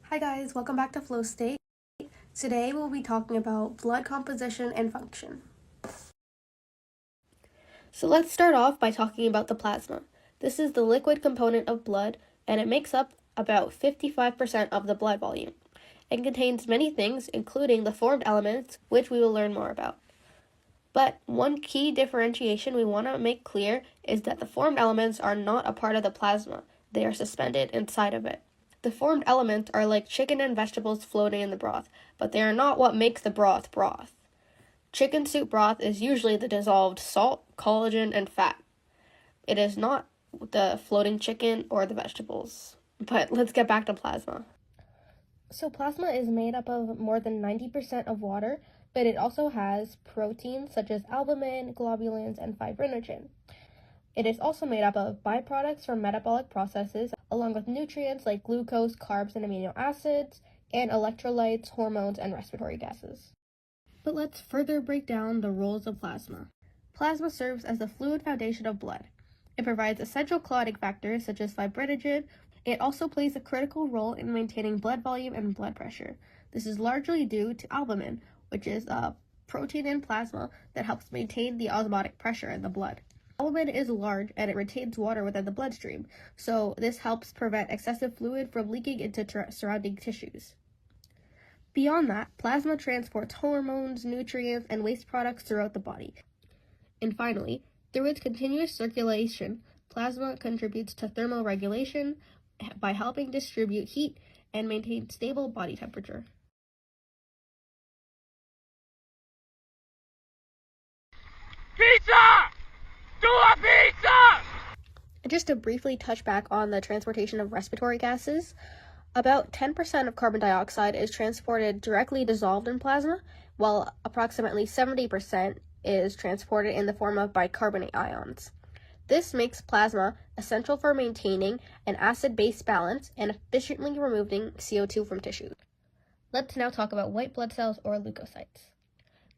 Hi guys, welcome back to Flow State. Today we'll be talking about blood composition and function. So let's start off by talking about the plasma. This is the liquid component of blood, and it makes up about 55% of the blood volume. It contains many things, including the formed elements, which we will learn more about. But one key differentiation we want to make clear is that the formed elements are not a part of the plasma. They are suspended inside of it. The formed elements are like chicken and vegetables floating in the broth, but they are not what makes the broth broth. Chicken soup broth is usually the dissolved salt, collagen, and fat. It is not the floating chicken or the vegetables. But let's get back to plasma. So plasma is made up of more than 90% of water, but it also has proteins such as albumin, globulins, and fibrinogen. It is also made up of byproducts from metabolic processes, along with nutrients like glucose, carbs, and amino acids, and electrolytes, hormones, and respiratory gases. But let's further break down the roles of plasma. Plasma serves as the fluid foundation of blood. It provides essential clotting factors such as fibrinogen. It also plays a critical role in maintaining blood volume and blood pressure. This is largely due to albumin, which is a protein in plasma that helps maintain the osmotic pressure in the blood. Albumin is large and it retains water within the bloodstream, so this helps prevent excessive fluid from leaking into surrounding tissues. Beyond that, plasma transports hormones, nutrients, and waste products throughout the body. And finally, through its continuous circulation, plasma contributes to thermal regulation by helping distribute heat and maintain stable body temperature. Pizza! Do a pizza! Just to briefly touch back on the transportation of respiratory gases, about 10% of carbon dioxide is transported directly dissolved in plasma, while approximately 70% is transported in the form of bicarbonate ions. This makes plasma essential for maintaining an acid-base balance and efficiently removing CO2 from tissues. Let's now talk about white blood cells or leukocytes.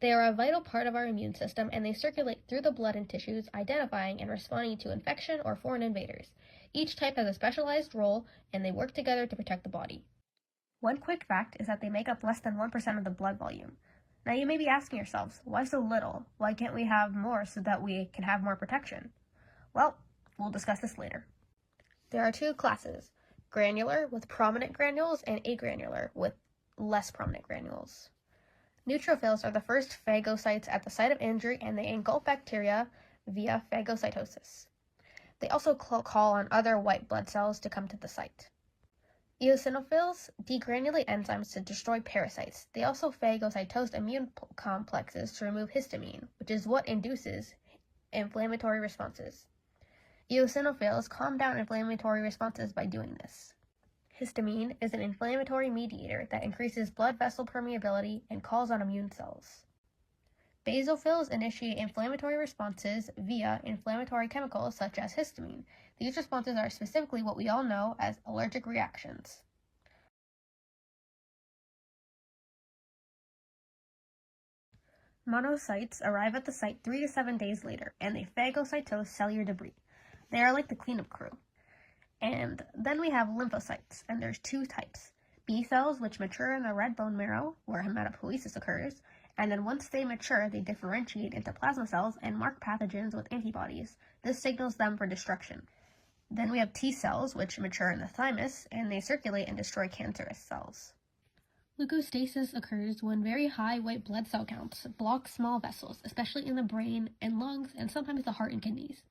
They are a vital part of our immune system and they circulate through the blood and tissues, identifying and responding to infection or foreign invaders. Each type has a specialized role and they work together to protect the body. One quick fact is that they make up less than 1% of the blood volume. Now you may be asking yourselves, why so little? Why can't we have more so that we can have more protection? Well, we'll discuss this later. There are two classes, granular with prominent granules and agranular with less prominent granules. Neutrophils are the first phagocytes at the site of injury and they engulf bacteria via phagocytosis. They also call on other white blood cells to come to the site. Eosinophils degranulate enzymes to destroy parasites. They also phagocytose immune complexes to remove histamine, which is what induces inflammatory responses. Eosinophils calm down inflammatory responses by doing this. Histamine is an inflammatory mediator that increases blood vessel permeability and calls on immune cells. Basophils initiate inflammatory responses via inflammatory chemicals such as histamine. These responses are specifically what we all know as allergic reactions. Monocytes arrive at the site 3 to 7 days later, and they phagocytose cellular debris. They are like the cleanup crew. And then we have lymphocytes, and there's two types. B cells, which mature in the red bone marrow, where hematopoiesis occurs, and then once they mature, they differentiate into plasma cells and mark pathogens with antibodies. This signals them for destruction. Then we have T cells, which mature in the thymus, and they circulate and destroy cancerous cells. Leukostasis occurs when very high white blood cell counts block small vessels, especially in the brain and lungs, and sometimes the heart and kidneys.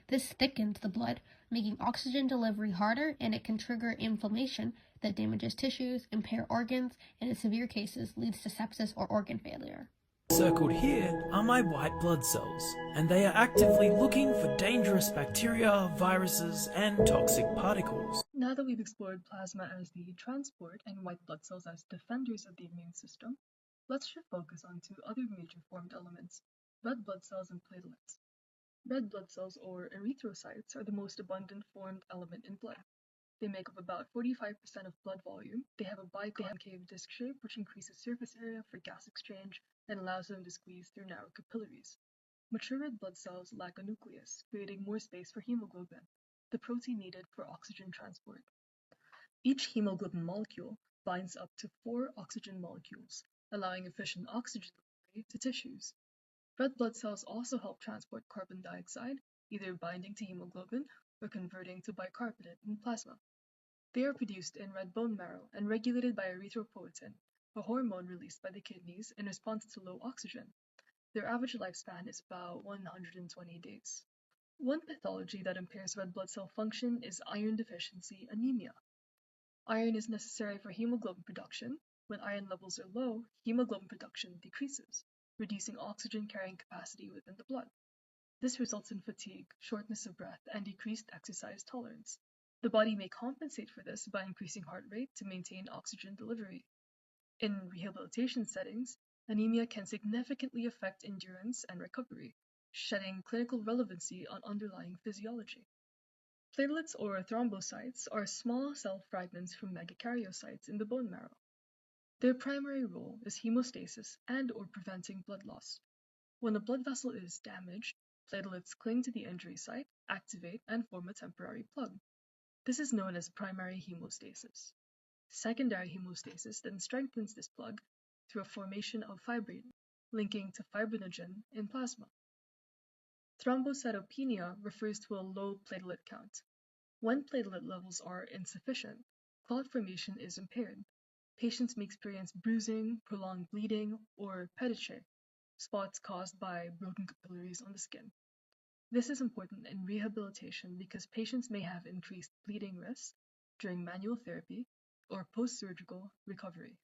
This thickens the blood, making oxygen delivery harder, and it can trigger inflammation that damages tissues, impair organs, and in severe cases leads to sepsis or organ failure. Circled here are my white blood cells, and they are actively looking for dangerous bacteria, viruses, and toxic particles. Now that we've explored plasma as the transport and white blood cells as defenders of the immune system, let's shift focus onto other major formed elements, red blood cells and platelets. Red blood cells, or erythrocytes, are the most abundant formed element in blood. They make up about 45% of blood volume. They have a biconcave disc shape, which increases surface area for gas exchange and allows them to squeeze through narrow capillaries. Mature red blood cells lack a nucleus, creating more space for hemoglobin, the protein needed for oxygen transport. Each hemoglobin molecule binds up to 4 oxygen molecules, allowing efficient oxygen delivery to tissues. Red blood cells also help transport carbon dioxide, either binding to hemoglobin or converting to bicarbonate in plasma. They are produced in red bone marrow and regulated by erythropoietin, a hormone released by the kidneys in response to low oxygen. Their average lifespan is about 120 days. One pathology that impairs red blood cell function is iron deficiency anemia. Iron is necessary for hemoglobin production. When iron levels are low, hemoglobin production decreases, reducing oxygen carrying capacity within the blood. This results in fatigue, shortness of breath, and decreased exercise tolerance. The body may compensate for this by increasing heart rate to maintain oxygen delivery. In rehabilitation settings, anemia can significantly affect endurance and recovery, shedding clinical relevancy on underlying physiology. Platelets or thrombocytes are small cell fragments from megakaryocytes in the bone marrow. Their primary role is hemostasis and/or preventing blood loss. When a blood vessel is damaged, platelets cling to the injury site, activate, and form a temporary plug. This is known as primary hemostasis. Secondary hemostasis then strengthens this plug through a formation of fibrin, linking to fibrinogen in plasma. Thrombocytopenia refers to a low platelet count. When platelet levels are insufficient, clot formation is impaired. Patients may experience bruising, prolonged bleeding, or petechiae, spots caused by broken capillaries on the skin. This is important in rehabilitation because patients may have increased bleeding risk during manual therapy or post-surgical recovery.